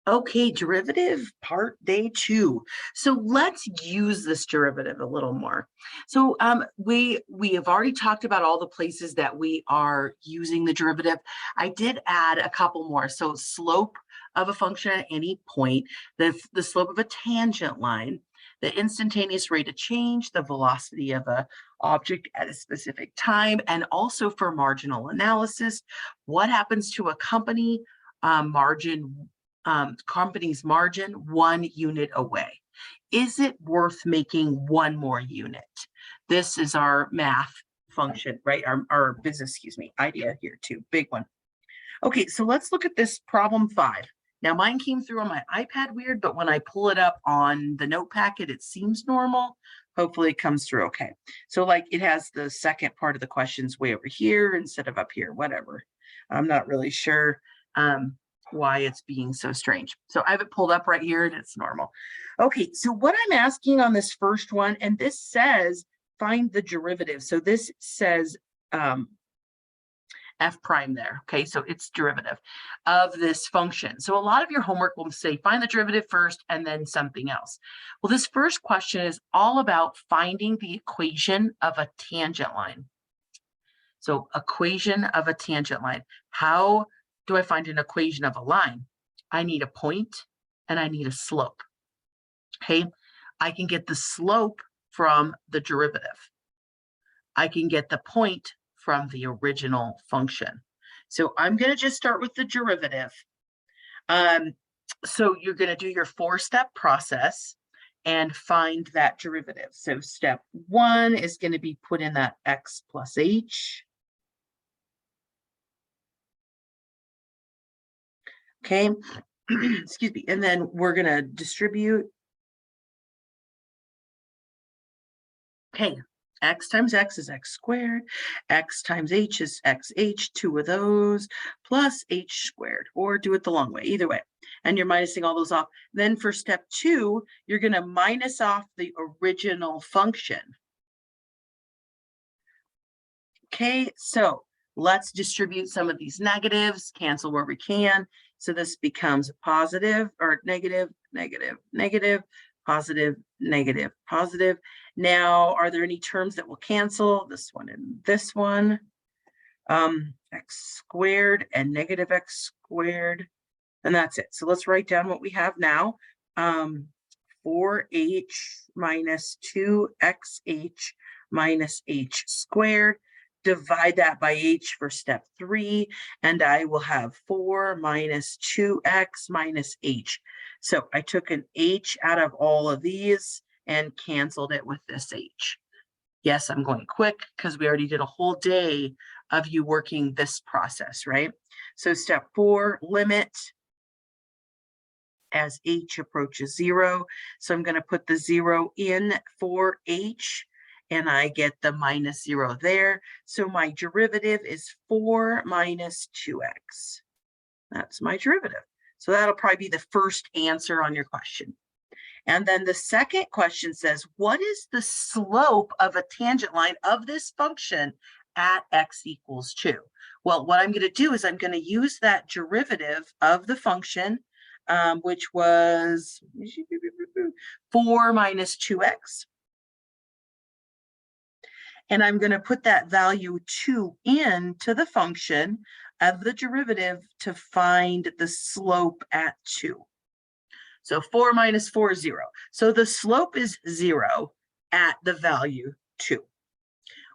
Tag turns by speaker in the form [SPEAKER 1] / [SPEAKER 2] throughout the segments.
[SPEAKER 1] Okay, derivative part day two. So let's use this derivative a little more. So we have already talked about all the places that we are using the derivative. I did add a couple more. So slope of a function at any point, the slope of a tangent line, the instantaneous rate of change, the velocity of a object at a specific time, and also for marginal analysis, what happens to a company's margin 1 unit away. Is it worth making one more unit? This is our math function, right? Our business, excuse me, idea here too, big one. Okay, so let's look at this problem 5. Now mine came through on my iPad weird, but when I pull it up on the note packet, it seems normal. Hopefully it comes through okay. So like it has the second part of the questions way over here instead of up here, whatever. I'm not really sure. Why it's being so strange. So I have it pulled up right here and it's normal. Okay, so what I'm asking on this first one, and this says find the derivative. So this says f prime there. Okay, so it's derivative of this function. So a lot of your homework will say find the derivative first and then something else. Well, this first question is all about finding the equation of a tangent line. So equation of a tangent line. How do I find an equation of a line? I need a point and I need a slope. Okay, I can get the slope from the derivative. I can get the point from the original function. So I'm going to just start with the derivative. So you're going to do your 4-step process and find that derivative. So step 1 is going to be put in that x plus h. Okay, excuse me, and then we're gonna distribute. Okay, x times x is x squared, x times h is xh, 2 of those, plus h squared, or do it the long way, either way. And you're minusing all those off. Then for step 2, you're gonna minus off the original function. Okay, so let's distribute some of these negatives, cancel where we can. So this becomes positive or negative, negative, negative, positive, negative, positive. Now, are there any terms that will cancel? This one and this one. X squared and negative x squared. And that's it. So let's write down what we have now. 4h minus 2xh minus h squared. Divide that by h for step 3, and I will have 4 minus 2x minus h. So I took an h out of all of these and canceled it with this h. Yes, I'm going quick because we already did a whole day of you working this process, right? So step 4, limit as h approaches 0. So I'm going to put the 0 in for h, and I get the minus 0 there. So my derivative is 4 minus 2x. That's my derivative. So that'll probably be the first answer on your question. And then the second question says, what is the slope of a tangent line of this function at x equals 2? Well, what I'm going to do is I'm going to use that derivative of the function, which was 4 minus 2x. And I'm going to put that value 2 into the function of the derivative to find the slope at 2. So 4 minus 4 is 0. So the slope is 0 at the value 2.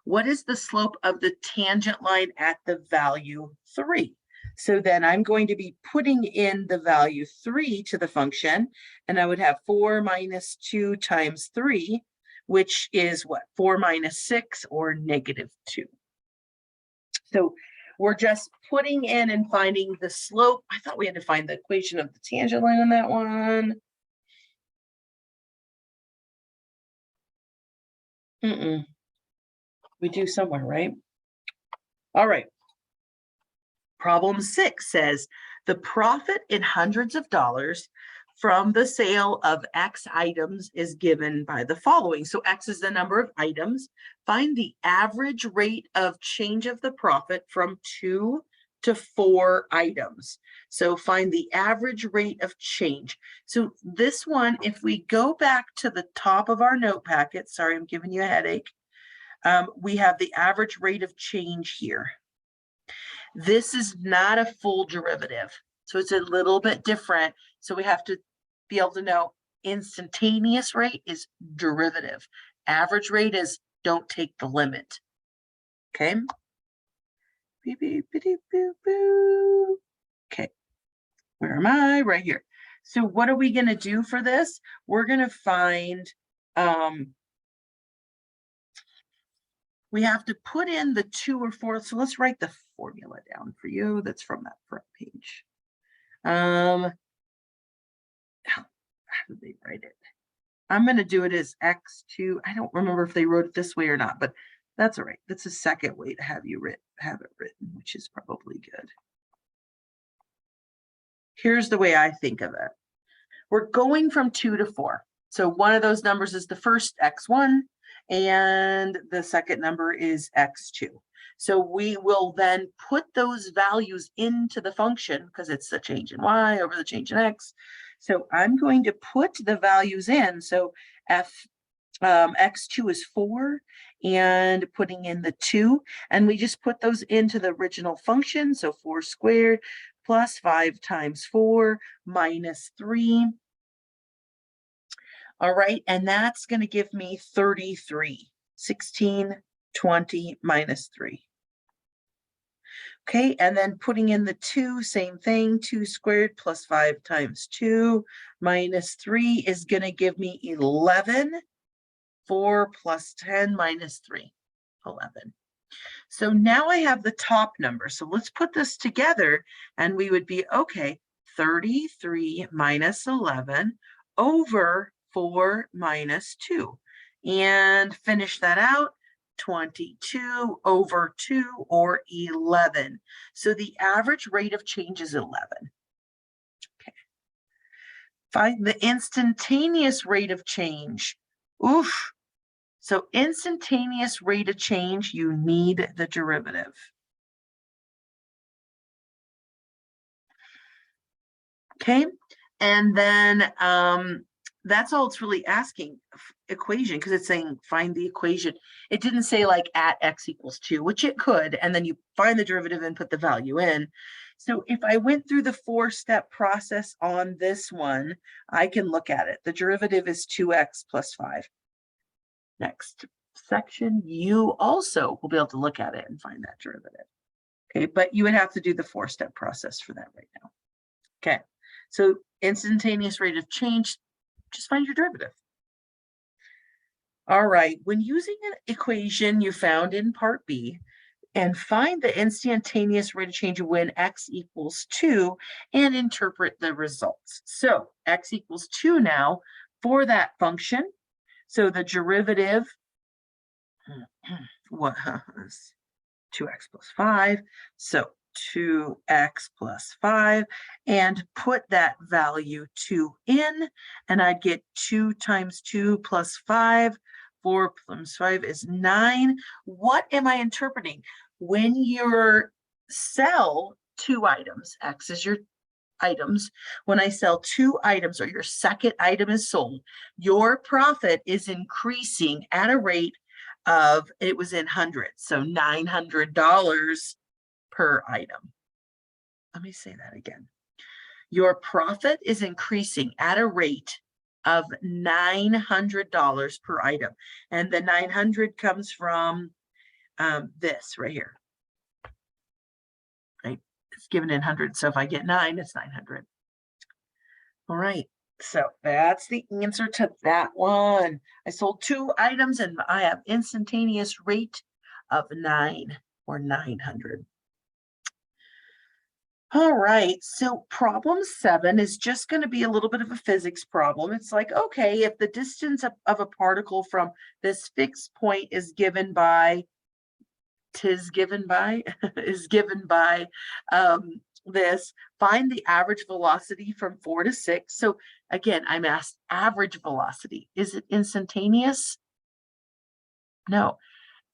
[SPEAKER 1] What is the slope of the tangent line at the value 3? So then I'm going to be putting in the value 3 to the function, and I would have 4 minus 2 times 3, which is what? 4 minus 6, or negative 2. So we're just putting in and finding the slope. I thought we had to find the equation of the tangent line on that one. We do somewhere, right? All right. Problem 6 says the profit in hundreds of dollars from the sale of X items is given by the following. So X is the number of items. Find the average rate of change of the profit from 2 to 4 items. So find the average rate of change. So this one, if we go back to the top of our note packet, sorry, I'm giving you a headache. We have the average rate of change here. This is not a full derivative, so it's a little bit different. So we have to be able to know instantaneous rate is derivative. Average rate is don't take the limit. Okay. Okay, where am I? Right here. So what are we going to do for this? We're going to find, we have to put in the 2 or 4. So let's write the formula down for you. That's from that front page. How did they write it? I'm going to do it as x2. I don't remember if they wrote it this way or not, but that's all right. That's a second way to have it written, which is probably good. Here's the way I think of it. We're going from 2 to 4. So one of those numbers is the first x1, and the second number is x2. So we will then put those values into the function because it's the change in y over the change in x. So I'm going to put the values in. So x2 is 4, and putting in the 2, and we just put those into the original function. So 4 squared plus 5 times 4 minus 3. All right, and that's going to give me 33. 16, 20 minus 3. Okay, and then putting in the 2, same thing. 2 squared plus 5 times 2 minus 3 is going to give me 11. 4 plus 10 minus 3, 11. So now I have the top number. So let's put this together and we would be, okay, 33 minus 11 over 4 minus 2. And finish that out, 22 over 2 or 11. So the average rate of change is 11. Okay. Find the instantaneous rate of change. Oof. So instantaneous rate of change, you need the derivative. Okay, and then that's all it's really asking, equation, because it's saying find the equation. It didn't say like at x equals 2, which it could, and then you find the derivative and put the value in. So if I went through the 4-step process on this one, I can look at it. The derivative is 2x plus 5. Next section, you also will be able to look at it and find that derivative. Okay, but you would have to do the 4-step process for that right now. Okay, so instantaneous rate of change, just find your derivative. All right, when using an equation you found in part B, and find the instantaneous rate of change when x equals 2 and interpret the results. So x equals 2 now for that function. So the derivative was 2x plus 5. So 2x plus 5, and put that value 2 in, and I'd get 2 times 2 plus 5. 4 plus 5 is 9. What am I interpreting? When you sell 2 items, X is your items. When I sell 2 items, or your second item is sold, your profit is increasing at a rate of, it was in hundreds, so $900 per item. Let me say that again. Your profit is increasing at a rate of $900 per item. And the 900 comes from this right here. Right? It's given in hundreds. So if I get 9, it's 900. All right. So that's the answer to that one. I sold 2 items and I have instantaneous rate of 9 or 900. All right, so problem 7 is just going to be a little bit of a physics problem. It's like, okay, if the distance of a particle from this fixed point is given by, is given by this, find the average velocity from 4 to 6. So again, I'm asked average velocity. Is it instantaneous? No.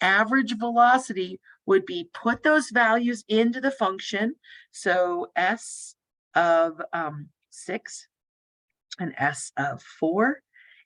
[SPEAKER 1] Average velocity would be put those values into the function. So S of 6 and S of 4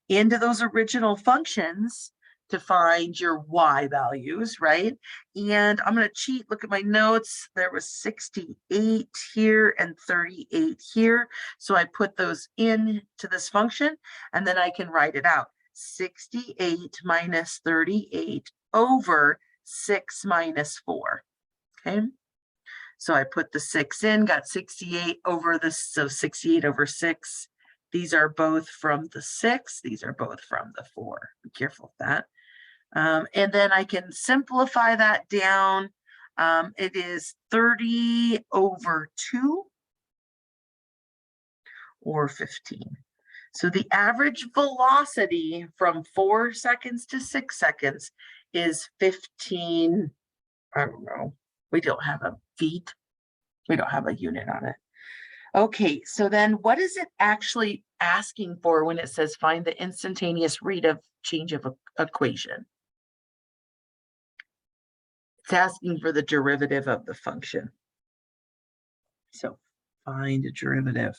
[SPEAKER 1] into those original functions to find your Y values, right? And I'm going to cheat, look at my notes. There was 68 here and 38 here. So I put those into this function and then I can write it out. 68 minus 38 over 6 minus 4. Okay. So I put the 6 in, got 68 over this. So 68 over 6. These are both from the 6. These are both from the 4. Be careful of that. And then I can simplify that down. It is 30 over 2 or 15. So the average velocity from 4 seconds to 6 seconds is 15. I don't know. We don't have a feet. We don't have a unit on it. Okay, so then what is it actually asking for when it says find the instantaneous rate of change of equation? It's asking for the derivative of the function. So find a derivative.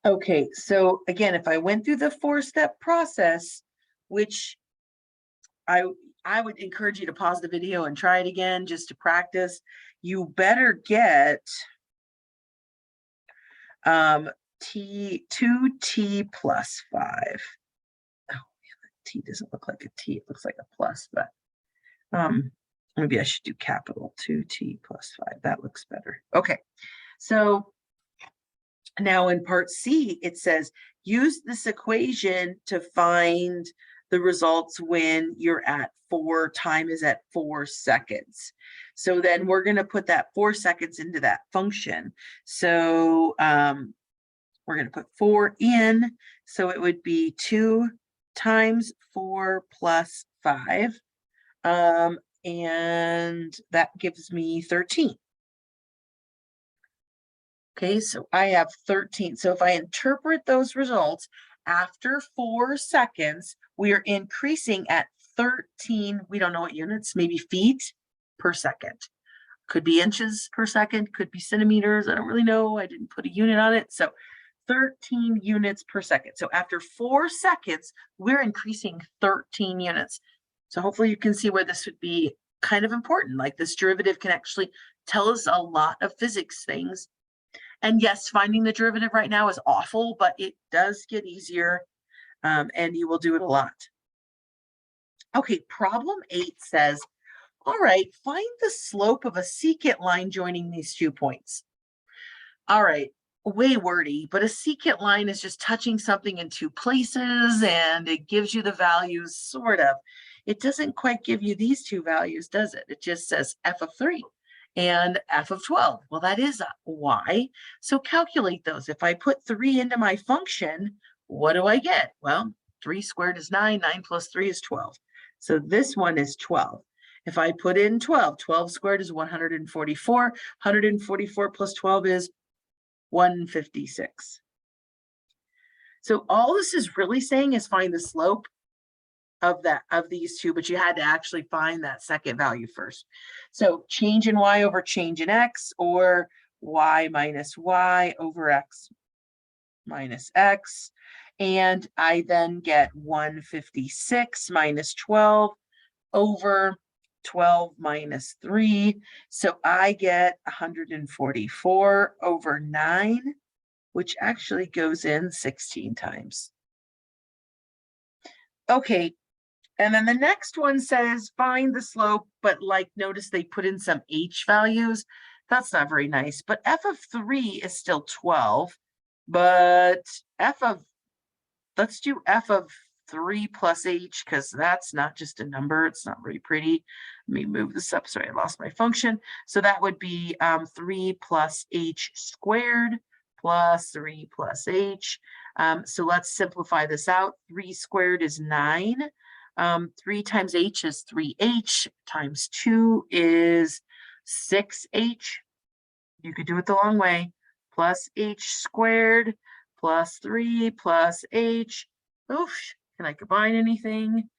[SPEAKER 1] Okay, so again, if I went through the 4-step process, which I would encourage you to pause the video and try it again just to practice, you better get t 2t plus 5. Oh, t doesn't look like a t, it looks like a plus, but maybe I should do capital 2t plus 5. That looks better. Okay, so now in part C, it says use this equation to find the results when you're at time is at 4 seconds. So then we're going to put that 4 seconds into that function. So we're going to put 4 in. So it would be 2 times 4 plus 5. And that gives me 13. Okay, so I have 13. So if I interpret those results after 4 seconds, we are increasing at 13, we don't know what units, maybe feet per second. Could be inches per second, could be centimeters. I don't really know. I didn't put a unit on it. So 13 units per second. So after 4 seconds, we're increasing 13 units. So hopefully you can see where this would be kind of important. Like this derivative can actually tell us a lot of physics things. And yes, finding the derivative right now is awful, but it does get easier, and you will do it a lot. Okay, problem 8 says, all right, find the slope of a secant line joining these 2 points. All right, way wordy, but a secant line is just touching something in 2 places, and it gives you the values, sort of. It doesn't quite give you these 2 values, does it? It just says f of 3. And f of 12. Well, that is a y. So calculate those. If I put 3 into my function, what do I get? Well, 3 squared is 9. 9 plus 3 is 12. So this one is 12. If I put in 12, 12 squared is 144. 144 plus 12 is 156. So all this is really saying is find the slope of these 2, but you had to actually find that second value first. So change in y over change in x, or y minus y over x minus x. And I then get 156 minus 12 over 12 minus 3. So I get 144 over 9, which actually goes in 16 times. Okay, and then the next one says find the slope, but like notice they put in some h values. That's not very nice, but f of 3 is still 12, but let's do f of 3 plus h, because that's not just a number. It's not very pretty. Let me move this up. Sorry, I lost my function. So that would be 3 plus h squared plus 3 plus h. So let's simplify this out. 3 squared is 9. 3 times h is 3h, times 2 is 6h. You could do it the long way. Plus h squared plus 3 plus h. Oof, Can I combine anything?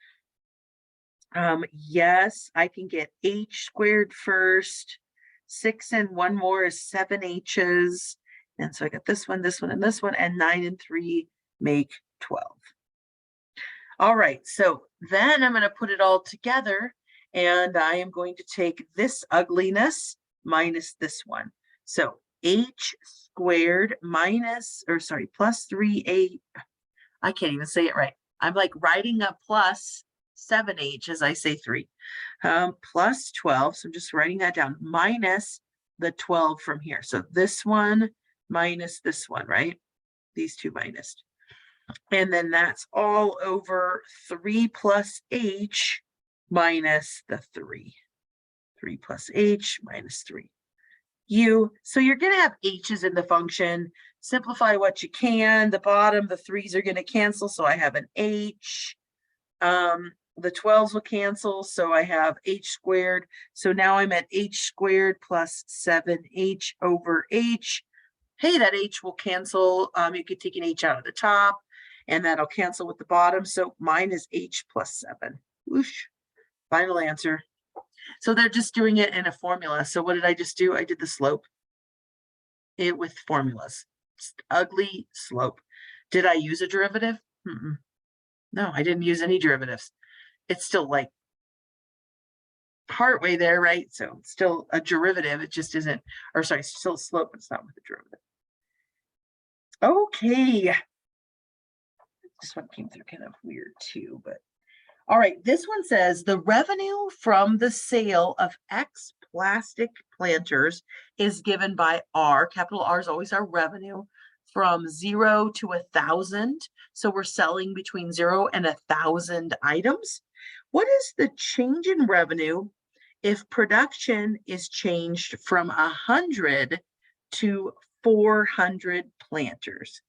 [SPEAKER 1] Yes, I can get h squared first. 6 and 1 more is 7 h's. And so I got this one, and this one, and 9 and 3 make 12. All right, so then I'm going to put it all together, and I am going to take this ugliness minus this one. So h squared minus, or sorry, plus 3a, I can't even say it right. I'm like writing a plus 7h as I say 3, plus 12. So I'm just writing that down, minus the 12 from here. So this one minus this one, right? These two minus. And then that's all over 3 plus h minus the 3. 3 plus h minus 3. U. So you're going to have h's in the function. Simplify what you can. The bottom, the 3's are going to cancel, so I have an h. The 12's will cancel, so I have h squared. So now I'm at h squared plus 7h over h. Hey, that h will cancel. You could take an h out of the top, and that'll cancel with the bottom. So mine is h plus 7. Whoosh. Final answer. So they're just doing it in a formula. So what did I just do? I did the slope it with formulas. Just ugly slope. Did I use a derivative? No, I didn't use any derivatives. It's still like partway there, right? So it's still a derivative. It just isn't, or sorry, it's still a slope, but it's not with a derivative. Okay. This one came through kind of weird too, but all right. This one says the revenue from the sale of X plastic planters is given by R. Capital R is always our revenue, from 0 to 1,000. So we're selling between 0 and 1,000 items. What is the change in revenue if production is changed from 100 to 400 planters?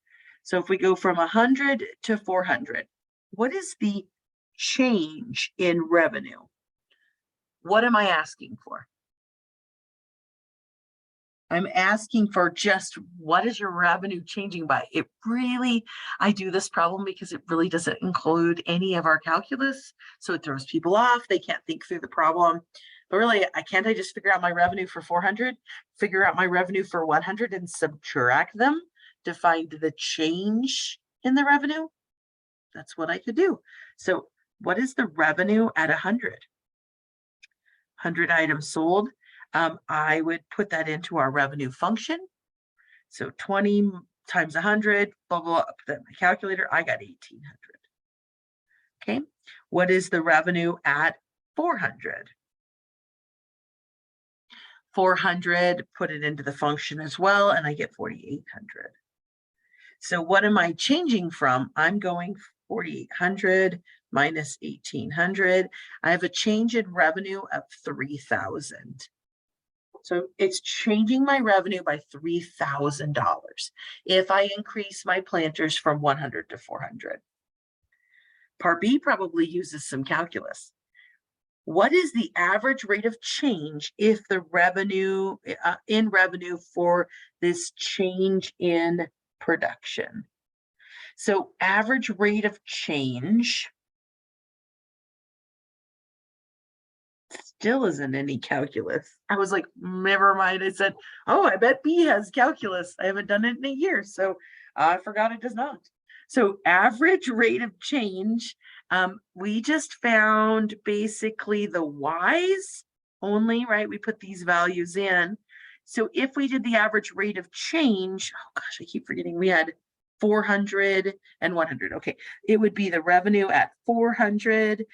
[SPEAKER 1] So if we go from 100 to 400, what is the change in revenue? What am I asking for? I'm asking for just what is your revenue changing by? It really, I do this problem because it really doesn't include any of our calculus. So it throws people off. They can't think through the problem. But really, I just figure out my revenue for 400, figure out my revenue for 100 and subtract them to find the change in the revenue? That's what I could do. So what is the revenue at 100? 100 items sold. I would put that into our revenue function. So 20 times 100, blah, blah, blah, put that in my calculator. I got 1,800. Okay. What is the revenue at 400? 400, put it into the function as well, and I get 4,800. So what am I changing from? I'm going 4,800 minus 1,800. I have a change in revenue of 3,000. So it's changing my revenue by $3,000 if I increase my planters from 100 to 400. Part B probably uses some calculus. What is the average rate of change if the revenue in revenue for this change in production? So average rate of change still isn't any calculus. I was like, never mind. I said, oh, I bet B has calculus. I haven't done it in a year, so I forgot it does not. So average rate of change, we just found basically the Y's only, right? We put these values in. So if we did the average rate of change, oh gosh, I keep forgetting we had 400 and 100. Okay, it would be the revenue at 400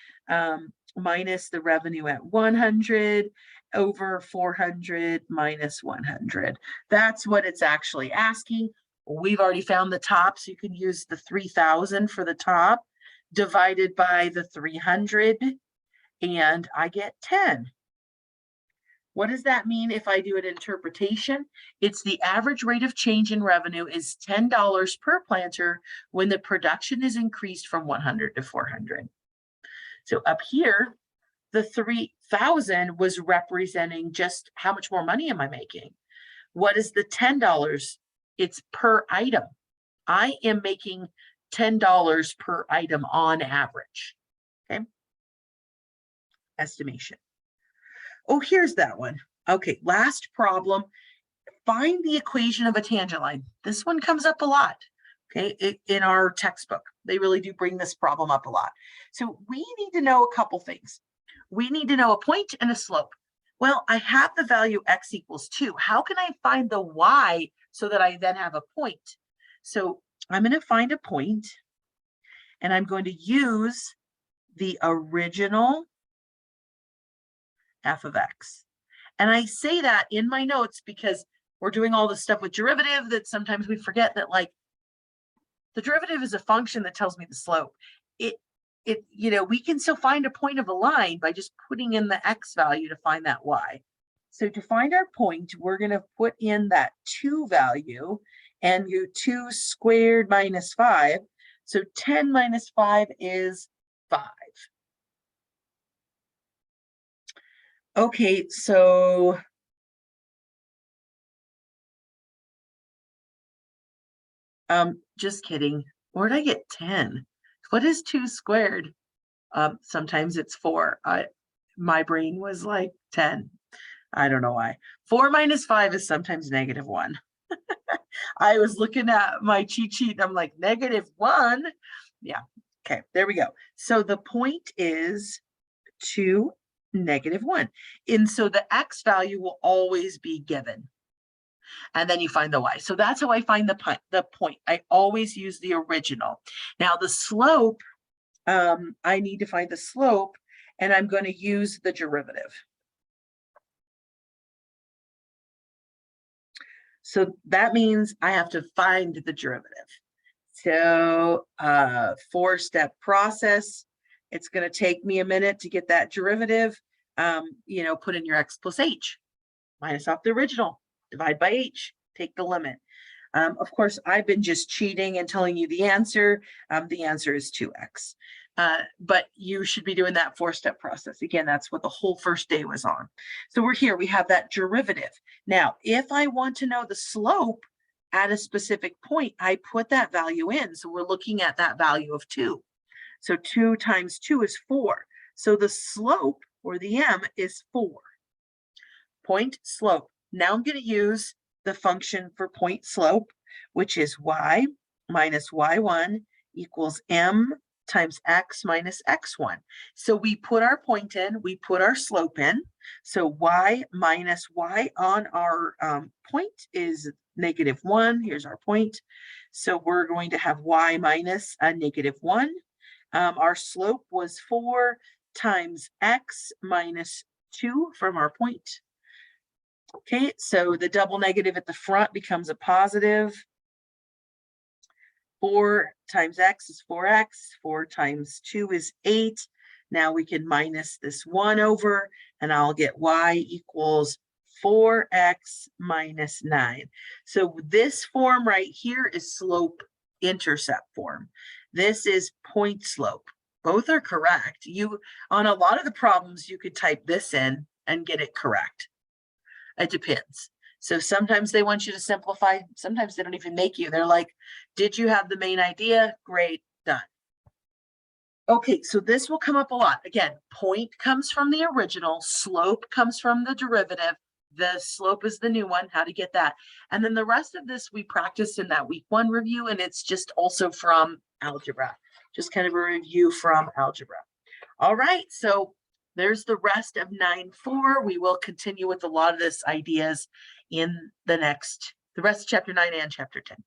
[SPEAKER 1] minus the revenue at 100 over 400 minus 100. That's what it's actually asking. We've already found the top, so you can use the 3,000 for the top divided by the 300, and I get 10. What does that mean if I do an interpretation? It's the average rate of change in revenue is $10 per planter when the production is increased from 100 to 400. So up here, the 3,000 was representing just how much more money am I making? What is the $10? It's per item. I am making $10 per item on average. Okay. Estimation. Oh, here's that one. Okay, last problem. Find the equation of a tangent line. This one comes up a lot, okay, in our textbook. They really do bring this problem up a lot. So we need to know a couple things. We need to know a point and a slope. Well, I have the value x equals 2. How can I find the y so that I then have a point? So I'm going to find a point, and I'm going to use the original f of x. And I say that in my notes because we're doing all this stuff with derivative that sometimes we forget that, like, the derivative is a function that tells me the slope. We can still find a point of a line by just putting in the x value to find that y. So to find our point, we're going to put in that 2 value and do 2 squared minus 5. So 10 minus 5 is 5. Okay, so just kidding. Where'd I get 10? What is 2 squared? Sometimes it's 4. My brain was like 10. I don't know why. 4 minus 5 is sometimes -1. I was looking at my cheat sheet and I'm like, -1. Yeah. Okay, there we go. So the point is 2, -1. And so the x value will always be given. And then you find the y. So that's how I find the point. I always use the original. Now the slope, I need to find the slope, and I'm going to use the derivative. So that means I have to find the derivative. So 4-step process. It's going to take me a minute to get that derivative. Put in your x plus h, minus off the original, divide by h, take the limit. Of course, I've been just cheating and telling you the answer. The answer is 2x. But you should be doing that 4-step process. Again, that's what the whole first day was on. So we're here, we have that derivative. Now, if I want to know the slope at a specific point, I put that value in. So we're looking at that value of 2. So 2 times 2 is 4. So the slope, or the m, is 4. Point slope. Now I'm going to use the function for point slope, which is y minus y1 equals m times x minus x1. So we put our point in, we put our slope in. So y minus y on our point is -1. Here's our point. So we're going to have y minus a -1. Our slope was 4 times x minus 2 from our point. Okay, so the double negative at the front becomes a positive. 4 times x is 4x. 4 times 2 is 8. Now we can minus this 1 over, and I'll get y equals 4x minus 9. So this form right here is slope intercept form. This is point slope. Both are correct. On a lot of the problems, you could type this in and get it correct. It depends. So sometimes they want you to simplify. Sometimes they don't even make you. They're like, did you have the main idea? Great, done. Okay, so this will come up a lot. Again, point comes from the original, slope comes from the derivative. The slope is the new one, how to get that. And then the rest of this we practiced in that week 1 review, and it's just also from algebra. Just kind of a review from algebra. All right, so there's the rest of 9.4. We will continue with a lot of this ideas in the rest of chapter 9 and chapter 10.